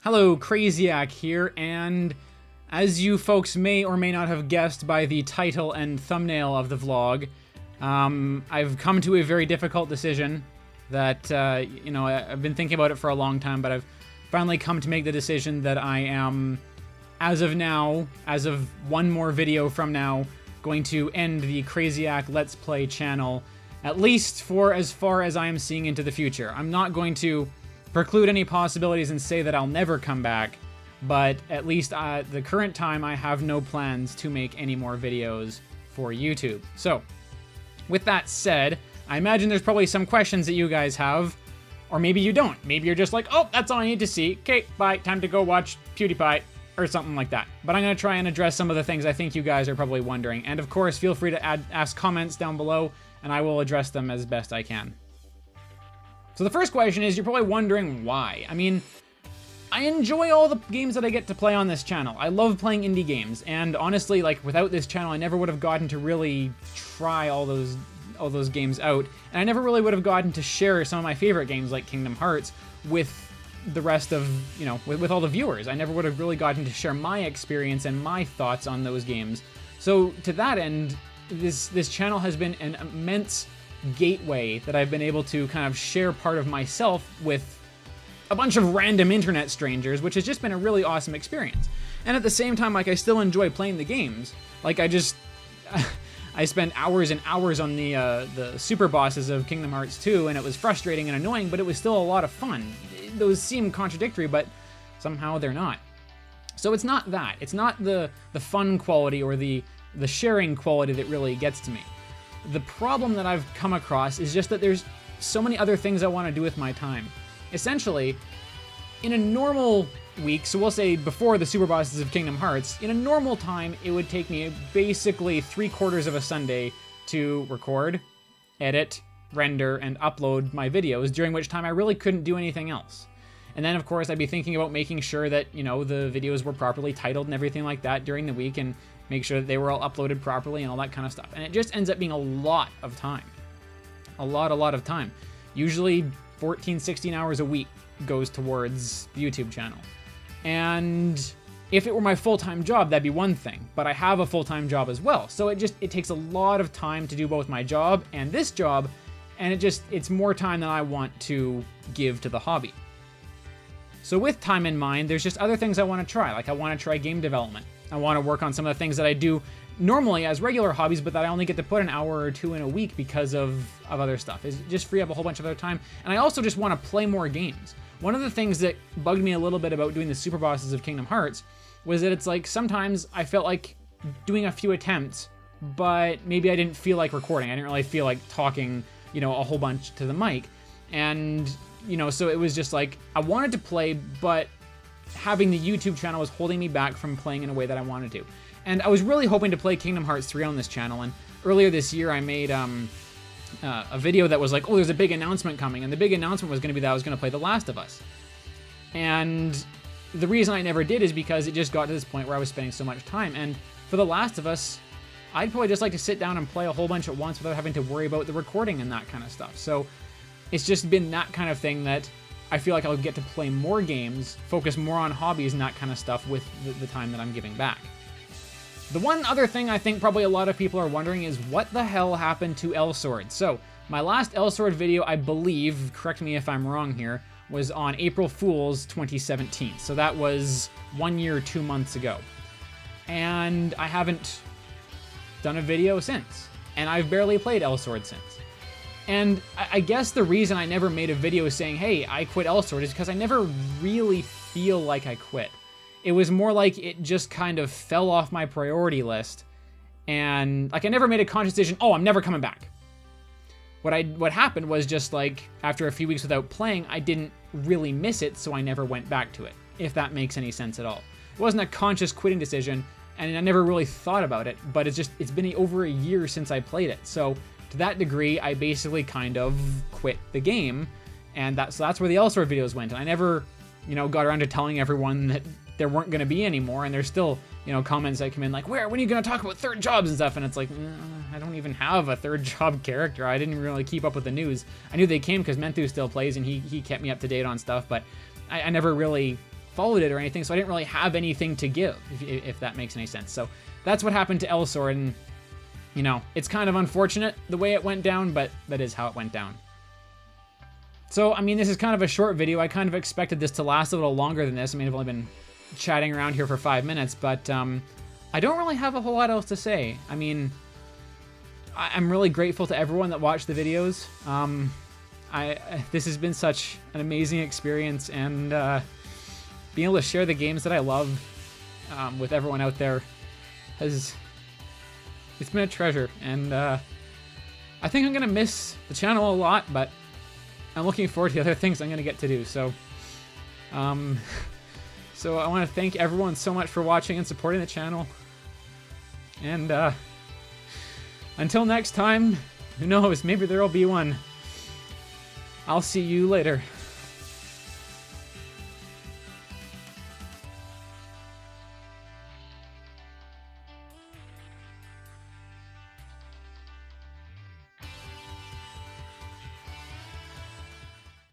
Hello, Craziac here, and as you folks may or may not have guessed by the title and thumbnail of the vlog, I've come to a very difficult decision that, I've been thinking about it for a long time, but I've finally come to make the decision that I am, as of now, as of one more video from now, going to end the Craziac Let's Play channel, at least for as far as I am seeing into the future. I'm not going to preclude any possibilities and say that I'll never come back, but at least at the current time I have no plans to make any more videos for YouTube. So, with that said, I imagine there's probably some questions that you guys have, or maybe you don't. Maybe you're just like, oh, that's all I need to see. Okay, bye, time to go watch PewDiePie, or something like that. But I'm gonna try and address some of the things I think you guys are probably wondering. And of course, feel free to ask comments down below, and I will address them as best I can. So the first question is, you're probably wondering why. I mean, I enjoy all the games that I get to play on this channel. I love playing indie games, and honestly, like, without this channel, I never would have gotten to really try all those games out, and I never really would have gotten to share some of my favorite games like Kingdom Hearts with the rest of, with all the viewers. I never would have really gotten to share my experience and my thoughts on those games. So to that end, this channel has been an immense gateway that I've been able to kind of share part of myself with a bunch of random internet strangers, which has just been a really awesome experience. And at the same time, like, I still enjoy playing the games. Like, I spent hours and hours on the super bosses of Kingdom Hearts 2, and it was frustrating and annoying, but it was still a lot of fun. Those seem contradictory, but somehow they're not. So it's not that. It's not the fun quality or the sharing quality that really gets to me. The problem that I've come across is just that there's so many other things I want to do with my time. Essentially, in a normal week, so we'll say before the super bosses of Kingdom Hearts, in a normal time, it would take me basically 3/4 of a Sunday to record, edit, render, and upload my videos, during which time I really couldn't do anything else. And then, of course, I'd be thinking about making sure that, the videos were properly titled and everything like that during the week, and make sure that they were all uploaded properly and all that kind of stuff. And it just ends up being a lot of time. A lot of time. Usually 14, 16 hours a week goes towards the YouTube channel. And if it were my full-time job, that'd be one thing. But I have a full-time job as well. So it takes a lot of time to do both my job and this job. And it's more time than I want to give to the hobby. So with time in mind, there's just other things I want to try. Like, I want to try game development. I want to work on some of the things that I do normally as regular hobbies, but that I only get to put an hour or two in a week because of other stuff. It's just free up a whole bunch of other time. And I also just want to play more games. One of the things that bugged me a little bit about doing the super bosses of Kingdom Hearts was that it's like, sometimes I felt like doing a few attempts, but maybe I didn't feel like recording. I didn't really feel like talking, a whole bunch to the mic. And, so it was just like, I wanted to play, but having the YouTube channel was holding me back from playing in a way that I wanted to. And I was really hoping to play Kingdom Hearts 3 on this channel, and earlier this year I made a video that was like, oh, there's a big announcement coming, and the big announcement was going to be that I was going to play The Last of Us. And the reason I never did is because it just got to this point where I was spending so much time, and for The Last of Us, I'd probably just like to sit down and play a whole bunch at once without having to worry about the recording and that kind of stuff. So it's just been that kind of thing that I feel like I'll get to play more games, focus more on hobbies and that kind of stuff with the time that I'm giving back. The one other thing I think probably a lot of people are wondering is, what the hell happened to Elsword? So, my last Elsword video, I believe, correct me if I'm wrong here, was on April Fool's 2017. So that was 1 year, 2 months ago. And I haven't done a video since. And I've barely played Elsword since. And I guess the reason I never made a video saying, hey, I quit Elsword, is because I never really feel like I quit. It was more like it just kind of fell off my priority list. And like, I never made a conscious decision, oh, I'm never coming back. What happened was just like, after a few weeks without playing, I didn't really miss it, so I never went back to it, if that makes any sense at all. It wasn't a conscious quitting decision, and I never really thought about it, but it's been over a year since I played it. So to that degree, I basically kind of quit the game, and so that's where the Elsword videos went. And I never, got around to telling everyone that there weren't going to be any more, and there's still, comments that come in like, when are you going to talk about third jobs and stuff? And it's like, I don't even have a third job character. I didn't really keep up with the news. I knew they came because Menthu still plays, and he kept me up to date on stuff, but I never really followed it or anything, so I didn't really have anything to give, if that makes any sense. So that's what happened to Elsword, and, you know, it's kind of unfortunate the way it went down, but that is how it went down. So, I mean, this is kind of a short video. I kind of expected this to last a little longer than this. I mean, I've only been chatting around here for 5 minutes, but I don't really have a whole lot else to say. I mean, I'm really grateful to everyone that watched the videos. This has been such an amazing experience, and being able to share the games that I love with everyone out there it's been a treasure. And I think I'm gonna miss the channel a lot, but I'm looking forward to the other things I'm gonna get to do. So, so I want to thank everyone so much for watching and supporting the channel. And until next time, who knows, maybe there'll be one. I'll see you later.